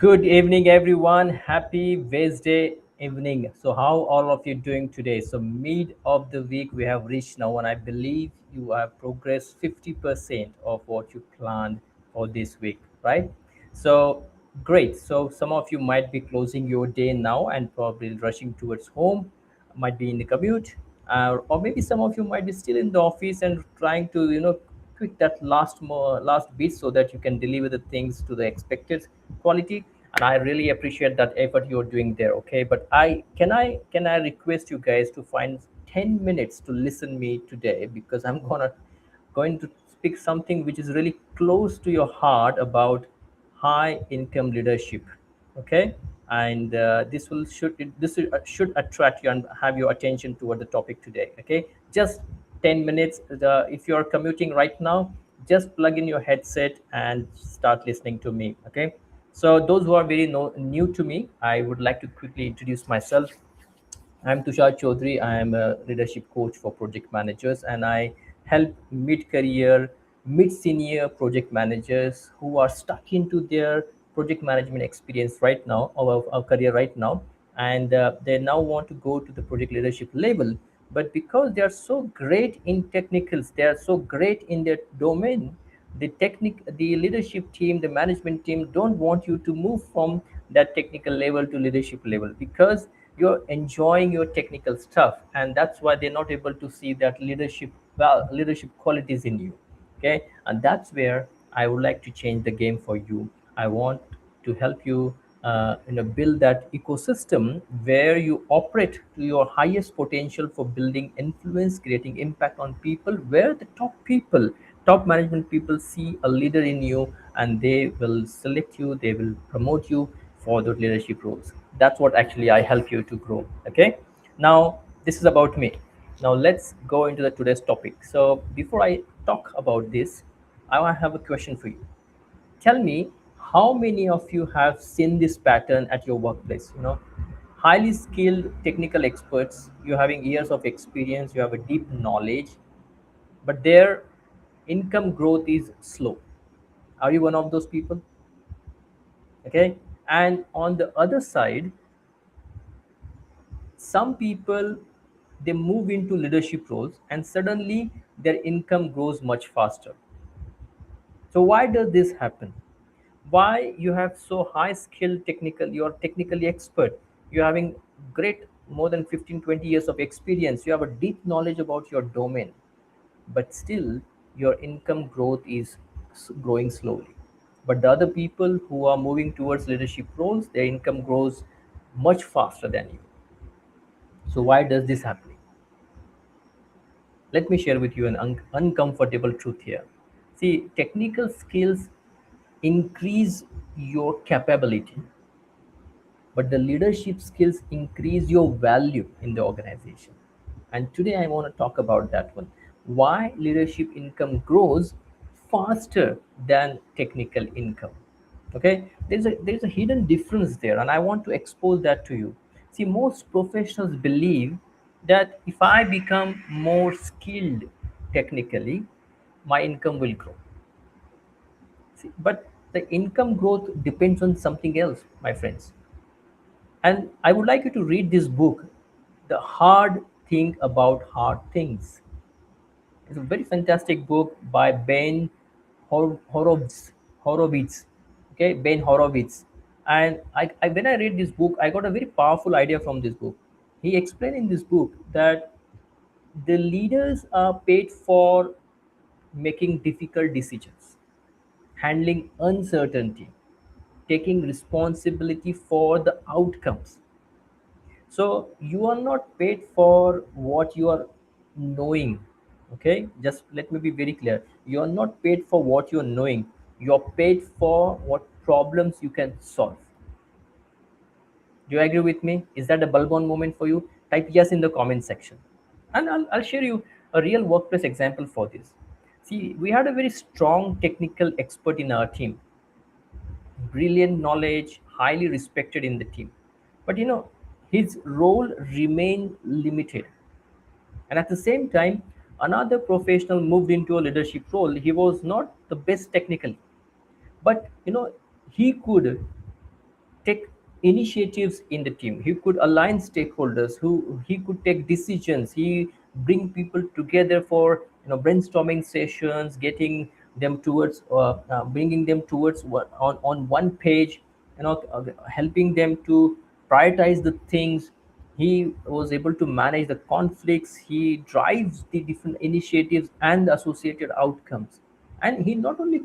Good evening, everyone. Happy Wednesday evening. So, how all of you doing today? So, mid of the week we have reached now, and I believe you have progressed 50% of what you planned for this week, right? So, great. So, some of you might be closing your day now and probably rushing towards home, might be in the commute, or maybe some of you might be still in the office and trying to, quick that last bit so that you can deliver the things to the expected quality. And I really appreciate that effort you're doing there. Okay, but I request you guys to find 10 minutes to listen me today, because I'm going to speak something which is really close to your heart about high income leadership. Okay, and this should attract you and have your attention toward the topic today. Okay, just 10 minutes. If you're commuting right now, just plug in your headset and start listening to me. Okay, so those who are very new to me, I would like to quickly introduce myself. I'm Tushar Chaudhary. I am a leadership coach for project managers, and I help mid-career, mid-senior project managers who are stuck into their project management experience right now, or our career right now, and they now want to go to the project leadership level. But because they are so great in technicals, they are so great in their domain, the leadership team, the management team don't want you to move from that technical level to leadership level, because you're enjoying your technical stuff, and that's why they're not able to see that leadership qualities in you. Okay, and that's where I would like to change the game for you. I want to help you, build that ecosystem where you operate to your highest potential for building influence, creating impact on people, where the top management people see a leader in you, and they will select you, they will promote you for those leadership roles. That's what actually I help you to grow. Okay, now this is about me. Now let's go into the today's topic. So before I talk about this, I have a question for you. Tell me, how many of you have seen this pattern at your workplace? Highly skilled technical experts, you're having years of experience, you have a deep knowledge, but their income growth is slow. Are you one of those people? Okay, and on the other side, some people, they move into leadership roles and suddenly their income grows much faster. So why does this happen? Why you have so high skill technical, you're technically expert, you're having great more than 15, 20 years of experience, you have a deep knowledge about your domain, but still your income growth is growing slowly. But the other people who are moving towards leadership roles, their income grows much faster than you. So why does this happen? Let me share with you an uncomfortable truth here. See, technical skills increase your capability, but the leadership skills increase your value in the organization. And today I want to talk about that one. Why leadership income grows faster than technical income. Okay, there's a hidden difference there, and I want to expose that to you. See, most professionals believe that if I become more skilled technically, my income will grow. See, but the income growth depends on something else, my friends. And I would like you to read this book, The Hard Thing About Hard Things. It's a very fantastic book by Ben Horowitz. Okay, Ben Horowitz. And when I read this book, I got a very powerful idea from this book. He explained in this book that the leaders are paid for making difficult decisions, handling uncertainty, taking responsibility for the outcomes. So you are not paid for what you are knowing. Okay, just let me be very clear. You are not paid for what you are knowing. You are paid for what problems you can solve. Do you agree with me? Is that a bulb on moment for you? Type yes in the comment section. And I'll share you a real workplace example for this. See, we had a very strong technical expert in our team, brilliant knowledge, highly respected in the team. But his role remained limited. And at the same time, another professional moved into a leadership role. He was not the best technically, but he could take initiatives in the team. He could align stakeholders. Who he could take decisions. He bring people together for brainstorming sessions, getting them towards bringing them towards on one page. Helping them to prioritize the things. He was able to manage the conflicts. He drives the different initiatives and the associated outcomes. And he not only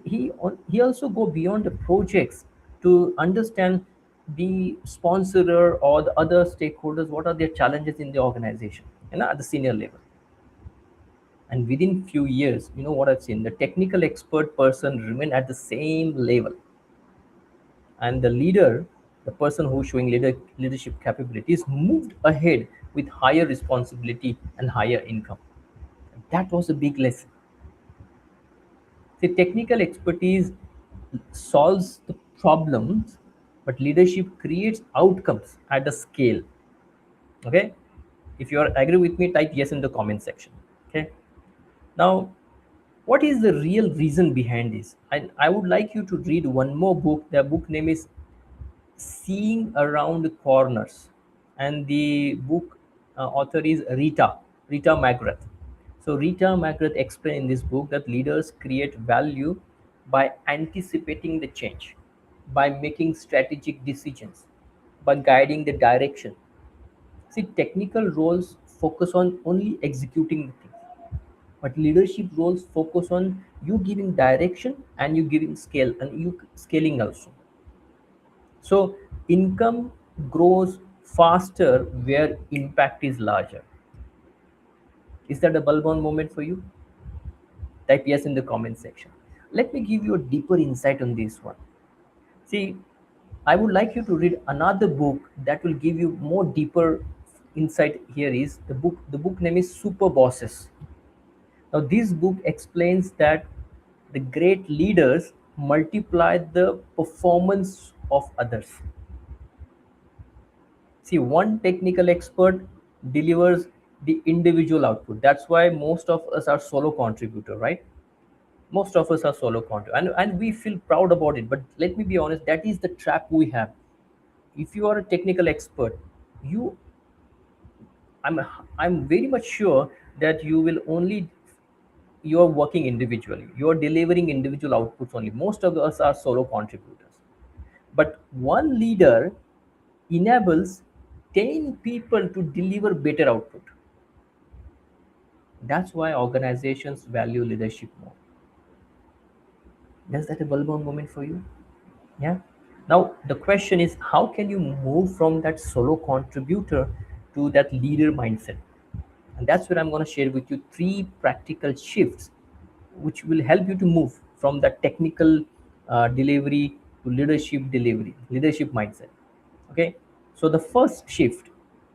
he also go beyond the projects to understand the sponsorer or the other stakeholders, what are their challenges in the organization, at the senior level. And within few years, what I've seen, the technical expert person remain at the same level, and the leader, the person who's showing leadership capabilities, moved ahead with higher responsibility and higher income. That was a big lesson. The technical expertise solves the problems, but leadership creates outcomes at a scale. Okay, if you are agree with me, type yes in the comment section. Okay, now what is the real reason behind this? I would like you to read one more book. The book name is Seeing Around Corners, and the book author is Rita McGrath. So Rita McGrath explained in this book that leaders create value by anticipating the change, by making strategic decisions, by guiding the direction. See, technical roles focus on only executing the things, but leadership roles focus on you giving direction and you giving scale and you scaling also. So income grows faster where impact is larger. Is that a bulb on moment for you? Type yes in the comment section. Let me give you a deeper insight on this one. See, I would like you to read another book that will give you more deeper insight. Here is the book. The book name is Super Bosses. Now, this book explains that the great leaders multiply the performance of others. See, one technical expert delivers the individual output. That's why most of us are solo contributor, right? Most of us are solo contributor, and we feel proud about it. But let me be honest, that is the trap we have. If you are a technical expert, you, I'm, I'm very much sure that you will only you're working individually. You're delivering individual outputs only. Most of us are solo contributors. But one leader enables 10 people to deliver better output. That's why organizations value leadership more. Is that a bulb on moment for you? Yeah. Now the question is, how can you move from that solo contributor to that leader mindset? And that's where I'm going to share with you three practical shifts which will help you to move from the technical delivery to leadership delivery, leadership mindset. Okay, so the first shift,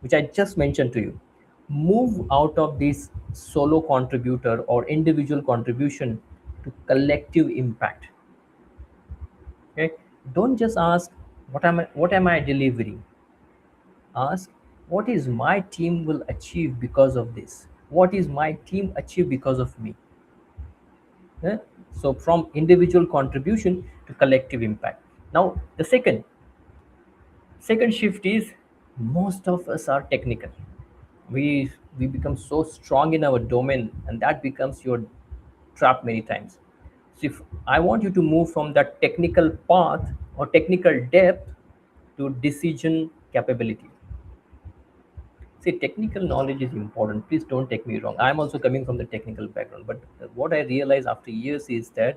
which I just mentioned to you, move out of this solo contributor or individual contribution to collective impact. Okay, don't just ask what am I delivering. Ask what is my team will achieve because of this. What is my team achieve because of me? Yeah? So from individual contribution to collective impact. Now the second shift is, most of us are technical. We become so strong in our domain, and that becomes your trap many times. So if I want you to move from that technical path or technical depth to decision capability. See, technical knowledge is important. Please don't take me wrong. I'm also coming from the technical background. But what I realized after years is that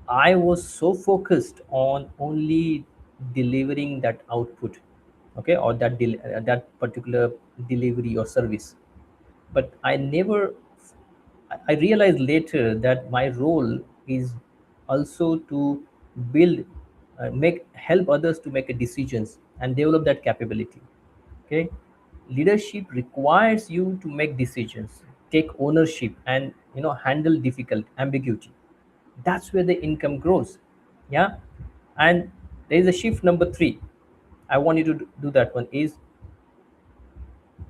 I was so focused on only delivering that output, okay, or that particular delivery or service. But I realized later that my role is also to build, make help others to make a decisions and develop that capability. Okay, leadership requires you to make decisions, take ownership, and handle difficult ambiguity. That's where the income grows. Yeah, and there is a shift number three. I want you to do that one. Is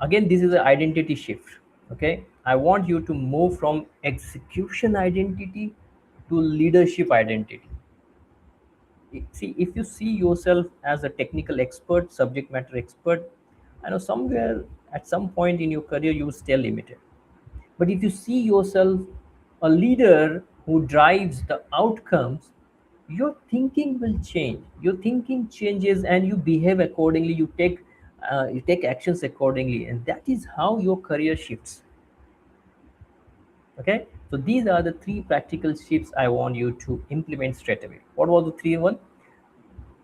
again, this is an identity shift. Okay, I want you to move from execution identity to leadership identity. See, if you see yourself as a technical expert, subject matter expert, I know somewhere at some point in your career you will stay limited. But if you see yourself a leader who drives the outcomes, your thinking will change. Your thinking changes, and you behave accordingly. You take actions accordingly, and that is how your career shifts. Okay, so these are the three practical shifts I want you to implement straight away. What was the three one?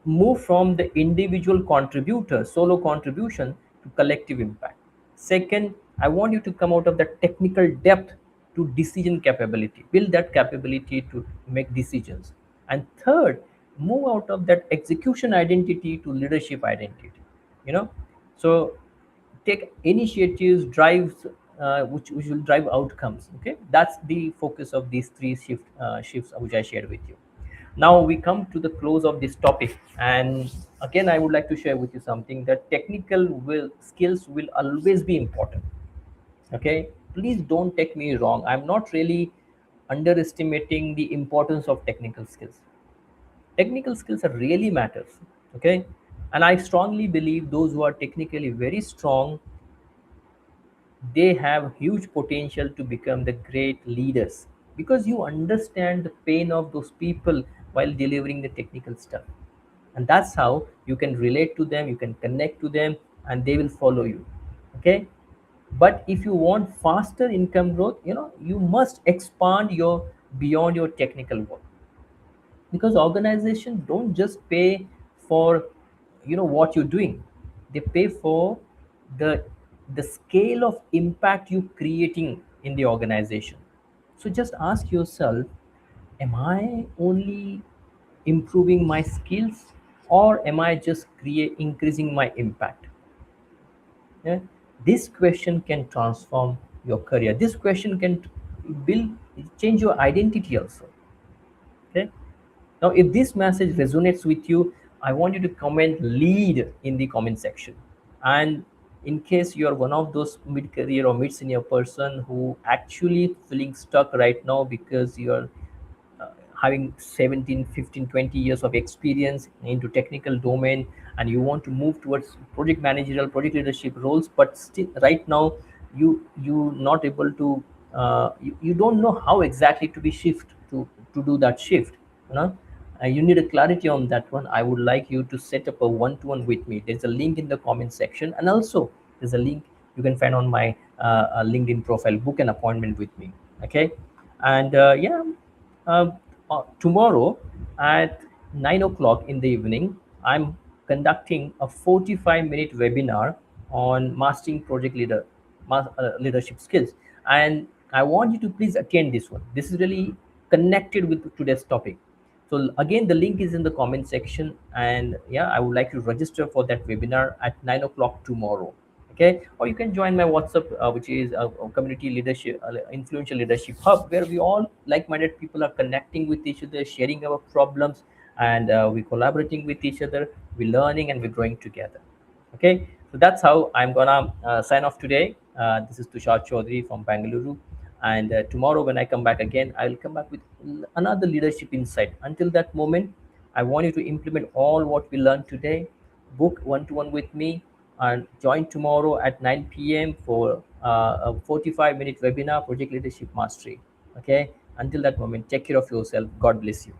Move from the individual contributor, solo contribution, to collective impact. Second, I want you to come out of that technical depth to decision capability, build that capability to make decisions. And third, move out of that execution identity to leadership identity. You know, so take initiatives, drives, which will drive outcomes. Okay, that's the focus of these three shifts which I shared with you. Now we come to the close of this topic, and again I would like to share with you something, that technical will skills will always be important. Okay, please don't take me wrong, I'm not really underestimating the importance of technical skills. Technical skills are really matters. Okay, and I strongly believe those who are technically very strong, they have huge potential to become the great leaders, because you understand the pain of those people while delivering the technical stuff. And that's how you can relate to them, you can connect to them, and they will follow you. Okay, but if you want faster income growth, you must expand your beyond your technical work, because organizations don't just pay for what you're doing, they pay for the the scale of impact you creating in the organization. So just ask yourself, am I only improving my skills, or am I just increasing my impact? Yeah? This question can transform your career, this question can build change your identity also. Okay, now, if this message resonates with you, I want you to comment lead in the comment section. And in case you are one of those mid career or mid senior person who actually feeling stuck right now because you are having 17, 15, 20 years of experience into technical domain, and you want to move towards project managerial, project leadership roles, but still right now you not able to, you don't know how exactly to be shift to do that shift. you know you need a clarity on that one. I would like you to set up a one-to-one with me. There's a link in the comment section, and also there's a link you can find on my LinkedIn profile. Book an appointment with me. Okay, and yeah, uh, tomorrow at 9 o'clock in the evening, I'm conducting a 45-minute webinar on mastering project leadership skills. And I want you to please attend this one. This is really connected with today's topic. So again, the link is in the comment section, and yeah, I would like to register for that webinar at 9 o'clock tomorrow. Okay, or you can join my WhatsApp, which is a community leadership, influential leadership hub, where we all like-minded people are connecting with each other, sharing our problems, and we collaborating with each other, we learning and we're growing together. Okay, so that's how I'm gonna sign off today. This is Tushar Chaudhary from Bangalore, and tomorrow when I come back again, I will come back with another leadership insight. Until that moment, I want you to implement all what we learned today. Book one-to-one with me and join tomorrow at 9 p.m. for a 45-minute webinar, project leadership mastery. Okay, until that moment, take care of yourself. God bless you.